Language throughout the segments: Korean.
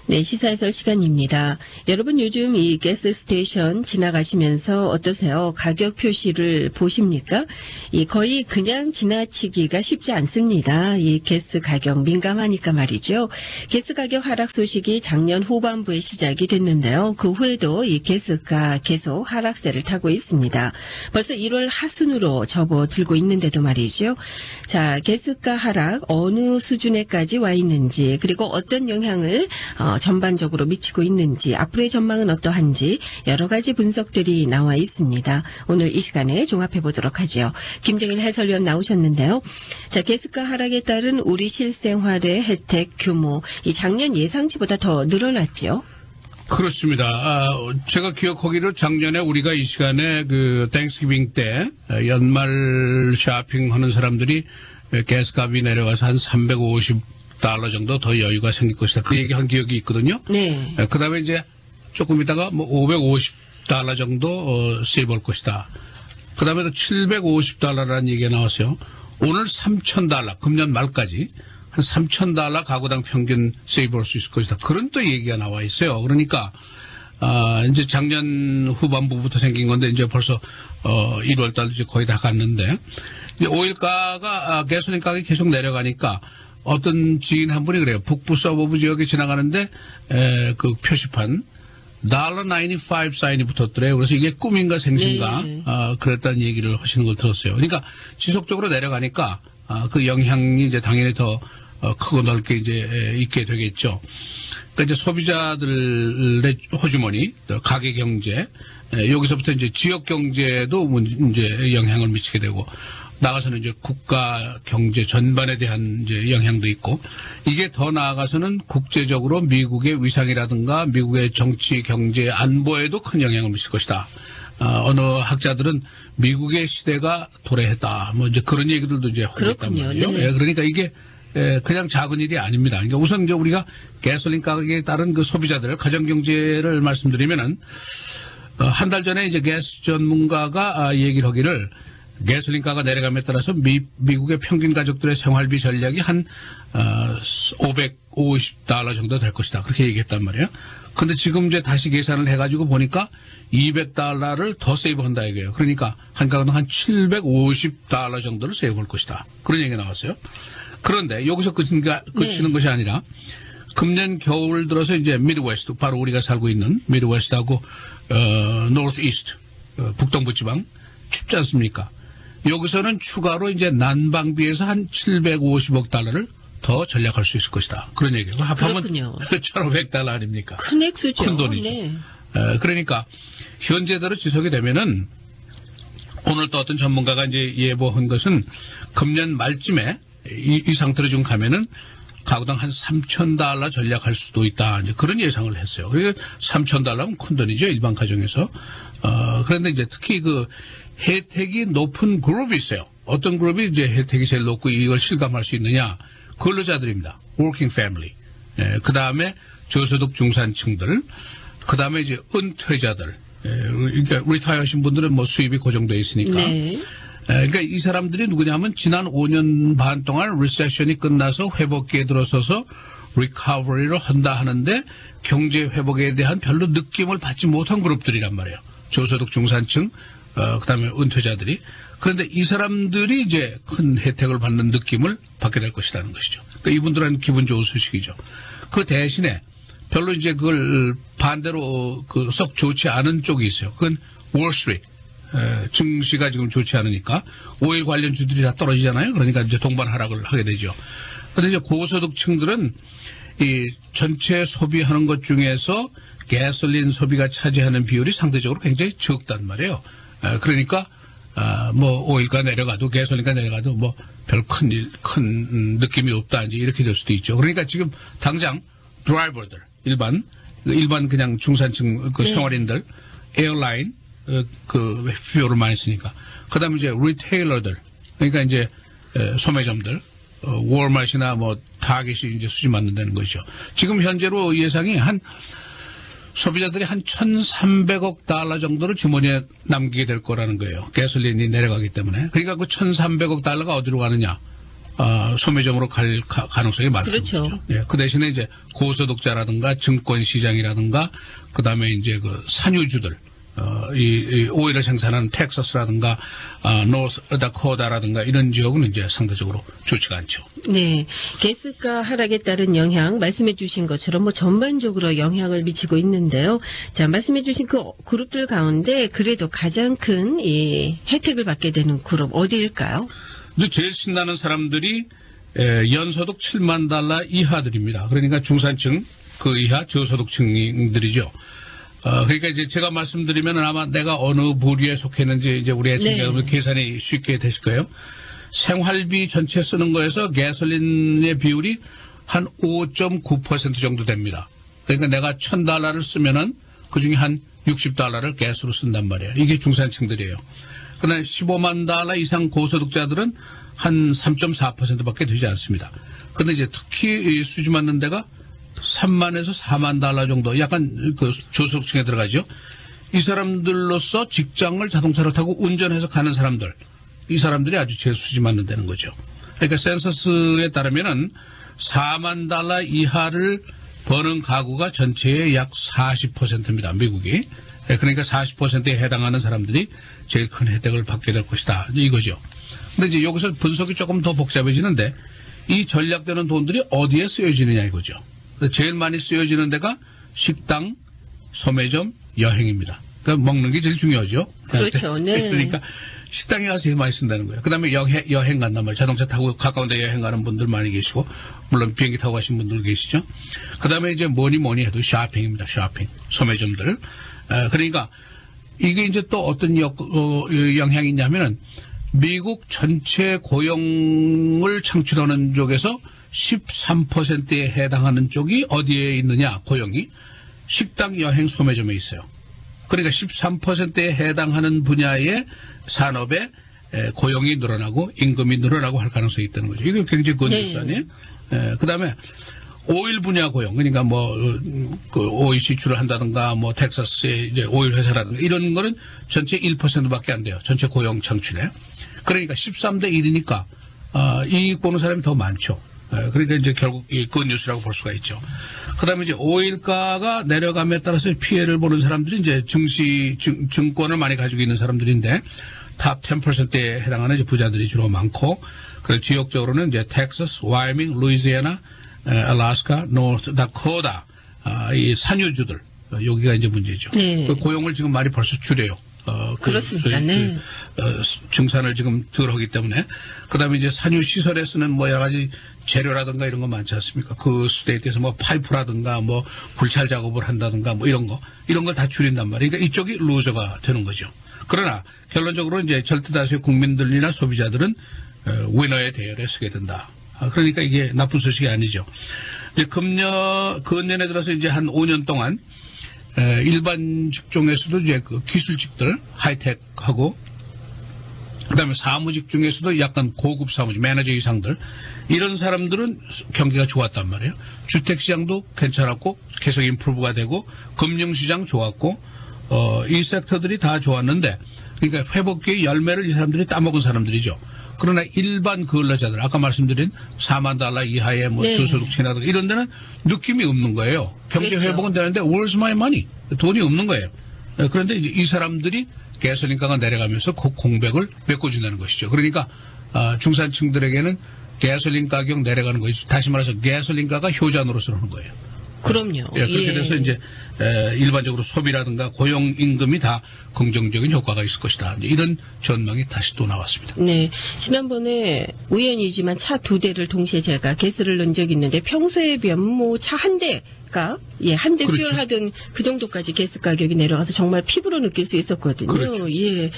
네, 시사해설 시간입니다. 여러분 요즘 이 가스 스테이션 지나가시면서 어떠세요? 가격 표시를 보십니까? 거의 그냥 지나치기가 쉽지 않습니다. 이 가스 가격 민감하니까 말이죠. 가스 가격 하락 소식이 작년 후반부에 시작이 됐는데요. 그 후에도 이 가스가 계속 하락세를 타고 있습니다. 벌써 1월 하순으로 접어들고 있는데도 말이죠. 자, 가스가 하락 어느 수준에까지 와 있는지, 그리고 어떤 영향을 전반적으로 미치고 있는지, 앞으로의 전망은 어떠한지 여러 가지 분석들이 나와 있습니다. 오늘 이 시간에 종합해 보도록 하죠. 김정일 해설위원 나오셨는데요. 자, 가스가 하락에 따른 우리 실생활의 혜택 규모, 이 작년 예상치보다 더 늘어났죠. 그렇습니다. 제가 기억하기로 작년에 우리가 이 시간에 그 땡스기빙 때 연말 쇼핑하는 사람들이 가스값이 내려가서 한 350달러 정도 더 여유가 생길 것이다. 그 얘기한 기억이 있거든요. 네. 그 다음에 이제 조금 있다가 뭐 550달러 정도 세이브할 것이다. 그 다음에 또 750달러라는 얘기가 나왔어요. 오늘 3,000달러, 금년 말까지 한 3,000달러 가구당 평균 세이브할 수 있을 것이다. 그런 또 얘기가 나와 있어요. 그러니까 이제 작년 후반부부터 생긴 건데 이제 벌써 1월 달도 이제 거의 다 갔는데, 이제 오일가가 가솔린 가격이 계속 내려가니까 어떤 지인 한 분이 그래요. 북부 서버브 지역에 지나가는데 그 표시판 $95 사인이 붙었더래요. 그래서 이게 꿈인가 생신가 네. 그랬다는 얘기를 하시는 걸 들었어요. 그러니까 지속적으로 내려가니까 그 영향이 이제 당연히 더 크고 넓게 이제 있게 되겠죠. 그러니까 이제 소비자들의 호주머니, 가계 경제, 여기서부터 이제 지역 경제도 이제 영향을 미치게 되고, 나가서는 이제 국가 경제 전반에 대한 이제 영향도 있고, 이게 더 나아가서는 국제적으로 미국의 위상이라든가 미국의 정치, 경제, 안보에도 큰 영향을 미칠 것이다. 어느 학자들은 미국의 시대가 도래했다. 뭐 이제 그런 얘기들도 이제 하고 있단 말이죠. 네. 그러니까 이게 그냥 작은 일이 아닙니다. 그러니까 우선 이제 우리가 가솔린 가격에 따른 그 소비자들 가정 경제를 말씀드리면은 한 달 전에 이제 가스 전문가가 얘기를 하기를 가솔린가가 내려감에 따라서 미국의 평균 가족들의 생활비 전략이 한 550달러 정도 될 것이다. 그렇게 얘기했단 말이에요. 근데 지금 이제 다시 계산을 해가지고 보니까 200달러를 더 세이브한다 이거예요. 그러니까 한 가구당 한 750달러 정도를 세이브할 것이다. 그런 얘기가 나왔어요. 그런데 여기서 그치는 것이 아니라 금년 겨울 들어서 이제 미드웨스트, 바로 우리가 살고 있는 미드웨스트하고 노스 이스트, 북동부 지방 춥지 않습니까? 여기서는 추가로 이제 난방비에서 한 750억 달러를 더 전략할 수 있을 것이다. 그런 얘기예요. 합하면 1,500달러 아닙니까? 큰 액수죠. 큰 돈이죠. 네. 그러니까 현재대로 지속이 되면은 오늘 또 어떤 전문가가 이제 예보한 것은 금년 말쯤에 이 상태로 좀 가면은 가구당 한 3,000달러 전략할 수도 있다. 이제 그런 예상을 했어요. 그러니까 3,000달러면 큰 돈이죠. 일반 가정에서. 그런데 이제 특히 그 혜택이 높은 그룹이 있어요. 어떤 그룹이 이제 혜택이 제일 높고 이걸 실감할 수 있느냐? 근로자들입니다. working family. 그 다음에 저소득 중산층들. 그 다음에 이제 은퇴자들. 그러니까 리타이어 하신 분들은 뭐 수입이 고정되어 있으니까. 네. 그러니까 이 사람들이 누구냐면 지난 5년 반 동안 리세션이 끝나서 회복기에 들어서서 리커버리를 한다 하는데 경제 회복에 대한 별로 느낌을 받지 못한 그룹들이란 말이에요. 저소득 중산층, 그다음에 은퇴자들이. 그런데 이 사람들이 이제 큰 혜택을 받는 느낌을 받게 될 것이라는 것이죠. 그러니까 이분들은 기분 좋은 소식이죠. 그 대신에 별로 이제 그걸 반대로 그 썩 좋지 않은 쪽이 있어요. 그건 월스트리트. 증시가 지금 좋지 않으니까 오일 관련주들이 다 떨어지잖아요. 그러니까 이제 동반 하락을 하게 되죠. 그런데 이제 고소득층들은 이 전체 소비하는 것 중에서 가솔린 소비가 차지하는 비율이 상대적으로 굉장히 적단 말이에요. 그러니까 뭐 오일가 내려가도 가솔린가 내려가도 뭐 별 큰 느낌이 없다 이제 이렇게 될 수도 있죠. 그러니까 지금 당장 드라이버들 일반 그냥 중산층 그 생활인들, 에어라인 그 수요를 많이 쓰니까. 그 다음에 이제 리테일러들, 그러니까 이제 소매점들, 월마트나 뭐 타겟이 이제 수지 맞는다는 것이죠. 지금 현재로 예상이 소비자들이 한 1,300억 달러 정도를 주머니에 남기게 될 거라는 거예요. 가솔린이 내려가기 때문에. 그러니까 그 1,300억 달러가 어디로 가느냐? 소매점으로 갈 가능성이 많습니다. 그렇죠. 예, 그 대신에 이제 고소득자라든가 증권시장이라든가 그다음에 이제 그 산유주들 이 오일을 생산하는 텍사스라든가 노스다코다라든가 이런 지역은 이제 상대적으로 좋지가 않죠. 네. 가스가 하락에 따른 영향 말씀해 주신 것처럼 뭐 전반적으로 영향을 미치고 있는데요. 자, 말씀해 주신 그 그룹들 가운데 그래도 가장 큰 이 혜택을 받게 되는 그룹 어디일까요? 근데 제일 신나는 사람들이 연소득 7만 달러 이하들입니다. 그러니까 중산층 그 이하 저소득층들이죠. 그러니까 이제 제가 말씀드리면 아마 내가 어느 부류에 속했는지 이제 우리 애청자 여러분 계산이 쉽게 되실 거예요. 생활비 전체 쓰는 거에서 가솔린의 비율이 한 5.9% 정도 됩니다. 그러니까 내가 $1,000를 쓰면은 그 중에 한 $60를 가스로 쓴단 말이에요. 이게 중산층들이에요. 그다음에 15만 달러 이상 고소득자들은 한 3.4%밖에 되지 않습니다. 근데 이제 특히 수지 맞는 데가 3만에서 4만 달러 정도 약간 그 저소득층에 들어가죠. 이 사람들로서 직장을 자동차로 타고 운전해서 가는 사람들, 이 사람들이 아주 제일 수지 맞는 데는 거죠. 그러니까 센서스에 따르면은 4만 달러 이하를 버는 가구가 전체의 약 40%입니다. 미국이. 그러니까 40%에 해당하는 사람들이 제일 큰 혜택을 받게 될 것이다. 이거죠. 근데 이제 여기서 분석이 조금 더 복잡해지는데 이 전략되는 돈들이 어디에 쓰여지느냐 이거죠. 제일 많이 쓰여지는 데가 식당, 소매점, 여행입니다. 그러니까 먹는 게 제일 중요하죠. 그렇죠. 네. 그러니까 식당에 가서 제일 많이 쓴다는 거예요. 그다음에 여행 간단 말이에요. 자동차 타고 가까운 데 여행 가는 분들 많이 계시고 물론 비행기 타고 가신 분들 계시죠. 그다음에 이제 뭐니 해도 쇼핑입니다. 쇼핑, 소매점들. 그러니까 이게 이제 또 어떤 영향이 있냐면은 미국 전체 고용을 창출하는 쪽에서 13%에 해당하는 쪽이 어디에 있느냐, 고용이? 식당, 여행, 소매점에 있어요. 그러니까 13%에 해당하는 분야의 산업에 고용이 늘어나고 임금이 늘어나고 할 가능성이 있다는 거죠. 이게 굉장히 건조스 아니에요? 그 다음에 오일 분야 고용, 그러니까 그 오일 시출을 한다든가 뭐 텍사스의 이제 오일 회사라든가 이런 거는 전체 1%밖에 안 돼요. 전체 고용 창출에. 그러니까 13대 1이니까 이익 보는 사람이 더 많죠. 그러니까 이제 결국 이 굿뉴스라고 볼 수가 있죠. 그다음에 이제 오일가가 내려감에 따라서 피해를 보는 사람들이 이제 증권을 많이 가지고 있는 사람들인데 탑 10%에 해당하는 이제 부자들이 주로 많고, 그 지역적으로는 이제 텍사스, 와이밍, 루이지애나, 알래스카, 노스다코다 이 산유주들 여기가 이제 문제죠. 네. 그 고용을 지금 많이 벌써 줄여요. 그렇습니다. 네. 증산을 지금 덜 하기 때문에. 그 다음에 이제 산유 시설에 쓰는 뭐 여러 가지 재료라든가 이런 거 많지 않습니까? 그 스테이트에서 뭐 파이프라든가 뭐 불찰 작업을 한다든가 뭐 이런 걸 다 줄인단 말이에요. 그러니까 이쪽이 루저가 되는 거죠. 그러나 결론적으로 이제 절대다수의 국민들이나 소비자들은 위너의 대열에 서게 된다. 그러니까 이게 나쁜 소식이 아니죠. 이제 근년에 들어서 이제 한 5년 동안 일반 직종에서도 이제 그 기술직들 하이텍하고 그다음에 사무직 중에서도 약간 고급 사무직 매니저 이상들 이런 사람들은 경기가 좋았단 말이에요. 주택시장도 괜찮았고 계속 인프루브가 되고 금융시장 좋았고 이 섹터들이 다 좋았는데 그러니까 회복기의 열매를 이 사람들이 따먹은 사람들이죠. 그러나 일반 근로자들 아까 말씀드린 4만 달러 이하의 뭐 저소득층이라든가 이런 데는 느낌이 없는 거예요. 경제 그렇죠. 회복은 되는데 where's my money? 돈이 없는 거예요. 그런데 이제 이 사람들이 가솔린가가 내려가면서 그 공백을 메꿔준다는 것이죠. 그러니까 중산층들에게는 가솔린 가격 내려가는 것이 다시 말해서 가솔린가가 효자 노릇을 하는 거예요. 그럼요. 예, 그렇게 돼서 이제 일반적으로 소비라든가 고용 임금이 다 긍정적인 효과가 있을 것이다. 이런 전망이 다시 또 나왔습니다. 네. 지난번에 우연이지만 차 2대를 동시에 제가 가스를 넣은 적이 있는데 평소에 비하면 뭐 차 한 대가 한 대 그렇죠. fuel 하던 그 정도까지 가스 가격이 내려가서 정말 피부로 느낄 수 있었거든요. 그렇죠. 예.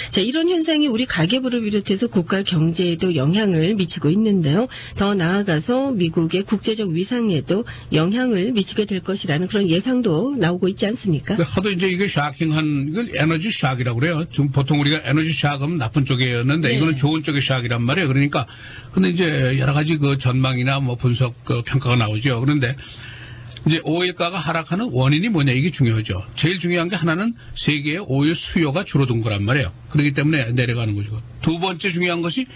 자, 이런 현상이 우리 가계부를 비롯해서 국가 경제에도 영향을 미치고 있는데요. 더 나아가서 미국의 국제적 위상에도 영향을 미치게 될 것이라는 그런 예상도 나오고 있지 않습니까? 하도 이제 이게 샤킹한 이걸 에너지 샥이라고 그래요. 지금 보통 우리가 에너지 샥은 나쁜 쪽이었는데 이거는 좋은 쪽의 샥이란 말이에요. 그러니까 근데 이제 여러 가지 그 전망이나 뭐 분석 그 평가가 나오죠. 그런데 이제 오일가가 하락하는 원인이 뭐냐 이게 중요하죠. 제일 중요한 게 하나는 세계의 오일 수요가 줄어든 거란 말이에요. 그렇기 때문에 내려가는 것이고 두 번째 중요한 것이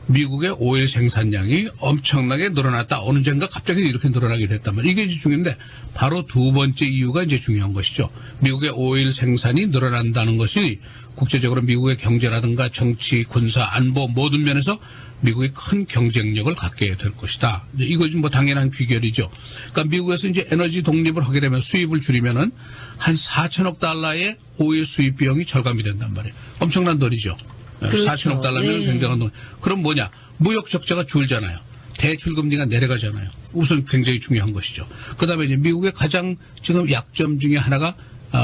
미국의 오일 생산량이 엄청나게 늘어났다. 어느 젠가 갑자기 이렇게 늘어나게 됐단 말이에요. 이게 이제 중요한데 바로 두 번째 이유가 이제 중요한 것이죠. 미국의 오일 생산이 늘어난다는 것이 국제적으로 미국의 경제라든가 정치, 군사, 안보 모든 면에서 미국이 큰 경쟁력을 갖게 될 것이다. 이것이 뭐 당연한 귀결이죠. 그러니까 미국에서 이제 에너지 독립을 하게 되면 수입을 줄이면은 한 4천억 달러의 오일 수입 비용이 절감이 된단 말이에요. 엄청난 돈이죠. 그렇죠. 4천억 달러면 네. 굉장한 돈. 그럼 뭐냐? 무역 적자가 줄잖아요. 대출 금리가 내려가잖아요. 우선 굉장히 중요한 것이죠. 그다음에 이제 미국의 가장 지금 약점 중에 하나가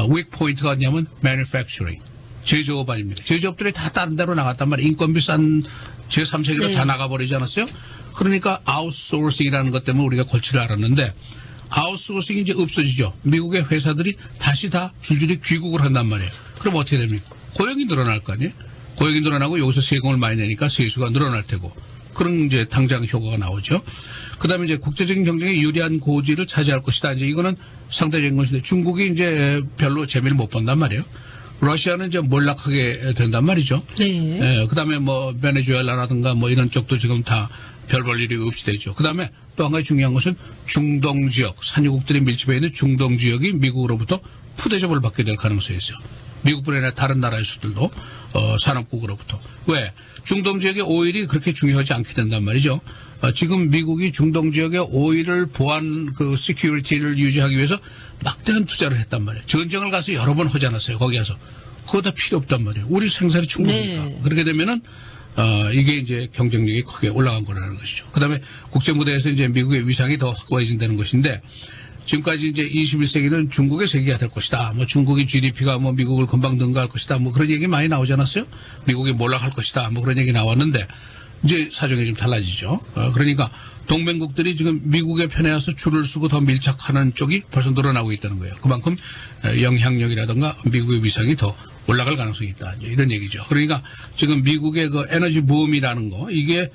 weak 포인트가 뭐냐면 manufacturing. 제조업 아닙니까? 제조업들이 다 다른 데로 나갔단 말이에요. 인건비 싼 제3세계로 네. 다 나가버리지 않았어요? 그러니까 아웃소싱이라는 것 때문에 우리가 골치를 앓았는데 아웃소싱이 이제 없어지죠. 미국의 회사들이 다시 다 줄줄이 귀국을 한단 말이에요. 그럼 어떻게 됩니까? 고용이 늘어날 거 아니에요? 고용이 늘어나고 여기서 세금을 많이 내니까 세수가 늘어날 테고 그런 이제 당장 효과가 나오죠. 그다음에 이제 국제적인 경쟁에 유리한 고지를 차지할 것이다. 이제 이거는 상대적인 것인데 중국이 이제 별로 재미를 못 본단 말이에요. 러시아는 이제 몰락하게 된단 말이죠. 네. 예, 그다음에 뭐 베네수엘라라든가 뭐 이런 쪽도 지금 다 별 볼 일이 없이 되죠. 그다음에 또 한 가지 중요한 것은 중동 지역, 산유국들이 밀집해 있는 중동 지역이 미국으로부터 푸대접을 받게 될 가능성이 있어요. 미국뿐 아니라 다른 나라에서들도 산업국으로부터. 왜? 중동 지역의 오일이 그렇게 중요하지 않게 된단 말이죠. 지금 미국이 중동 지역의 오일을 보안 그 시큐리티를 유지하기 위해서 막대한 투자를 했단 말이에요. 전쟁을 가서 여러 번 하지 않았어요. 거기 가서. 그거 다 필요 없단 말이에요. 우리 생산이 충분하니까. 네. 그렇게 되면은 이게 이제 경쟁력이 크게 올라간 거라는 것이죠. 그다음에 국제 무대에서 이제 미국의 위상이 더 확고해진다는 것인데 지금까지 이제 21세기는 중국의 세계가 될 것이다. 뭐 중국의 GDP가 뭐 미국을 금방 능가할 것이다. 뭐 그런 얘기 많이 나오지 않았어요? 미국이 몰락할 것이다. 뭐 그런 얘기 나왔는데 이제 사정이 좀 달라지죠. 그러니까 동맹국들이 지금 미국의 편에 와서 줄을 서고 더 밀착하는 쪽이 벌써 늘어나고 있다는 거예요. 그만큼 영향력이라든가 미국의 위상이 더 올라갈 가능성이 있다. 이런 얘기죠. 그러니까 지금 미국의 그 에너지 붐이라는 거 이게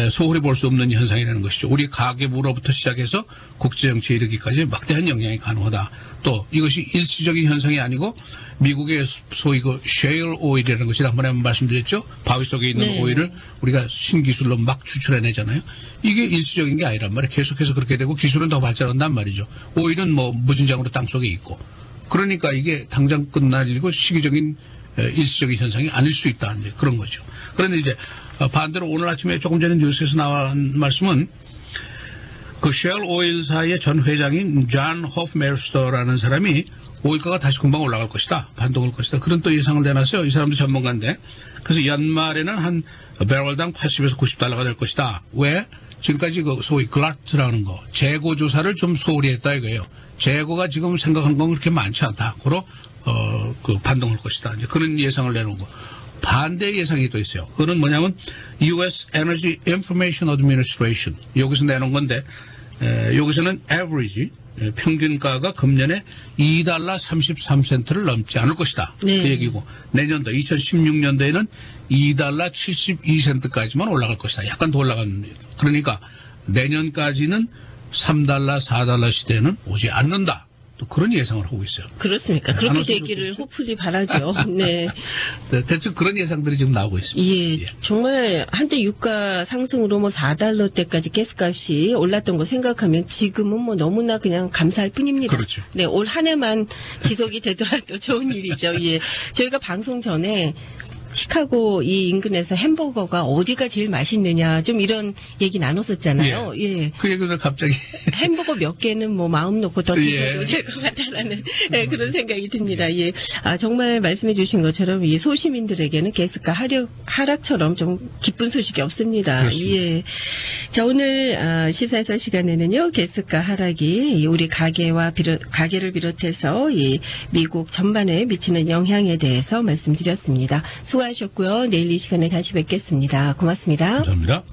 소홀히 볼 수 없는 현상이라는 것이죠. 우리 가계부로부터 시작해서 국제정치에 이르기까지 막대한 영향이 가능하다. 또 이것이 일시적인 현상이 아니고 미국의 소위 그 셰일 오일이라는 것이 한 번에 말씀드렸죠. 바위 속에 있는 네. 오일을 우리가 신기술로 막 추출해내잖아요. 이게 일시적인 게 아니란 말이에요. 계속해서 그렇게 되고 기술은 더 발전한단 말이죠. 오일은 뭐 무진장으로 땅속에 있고. 그러니까 이게 당장 끝날 일이고 시기적인 일시적인 현상이 아닐 수 있다. 이제 그런 거죠. 그런데 이제 반대로 오늘 아침에 조금 전에 뉴스에서 나온 말씀은 그 셰일 오일사의 전 회장인 존 호프메스터라는 사람이 오일가가 다시 금방 올라갈 것이다. 반동할 것이다. 그런 또 예상을 내놨어요. 이 사람도 전문가인데. 그래서 연말에는 한 배럴당 80에서 90달러가 될 것이다. 왜? 지금까지 그 소위 글라트라는 거 재고 조사를 좀 소홀히 했다 이거예요. 재고가 지금 생각한 건 그렇게 많지 않다. 그로 그 반동할 것이다. 이제 그런 예상을 내놓은 거. 반대 예상이 또 있어요. 그거는 뭐냐면 U.S. Energy Information Administration 여기서 내놓은 건데 여기서는 average 평균가가 금년에 $2 33센트를 넘지 않을 것이다. 네. 그 얘기고 내년도 2016년도에는 $2 72센트까지만 올라갈 것이다. 약간 더 올라가는 그러니까 내년까지는 $3 4 시대는 오지 않는다. 또 그런 예상을 하고 있어요. 그렇습니까? 그렇게 되기를 호프리 바라죠. 네. 네, 대충 그런 예상들이 지금 나오고 있습니다. 예, 예. 정말 한때 유가 상승으로 뭐 $4대까지 가스값이 올랐던 거 생각하면 지금은 뭐 너무나 그냥 감사할 뿐입니다. 그렇죠. 네, 올 한 해만 지속이 되더라도 좋은 일이죠. 예. 저희가 방송 전에 시카고 이 인근에서 햄버거가 어디가 제일 맛있느냐 좀 이런 얘기 나눴었잖아요. 예. 그 얘기를 갑자기 햄버거 몇 개는 뭐 마음 놓고 더 드셔도 예. 될 것 같다라는 그런 생각이 듭니다. 예. 아, 정말 말씀해 주신 것처럼 이 소시민들에게는 가스가 하락처럼 좀 기쁜 소식이 없습니다. 그렇습니다. 예. 자, 오늘 시사해설 시간에는요. 가스가 하락이 우리 가게를 비롯해서 이 미국 전반에 미치는 영향에 대해서 말씀드렸습니다. 수고하셨고요. 내일 이 시간에 다시 뵙겠습니다. 고맙습니다. 감사합니다.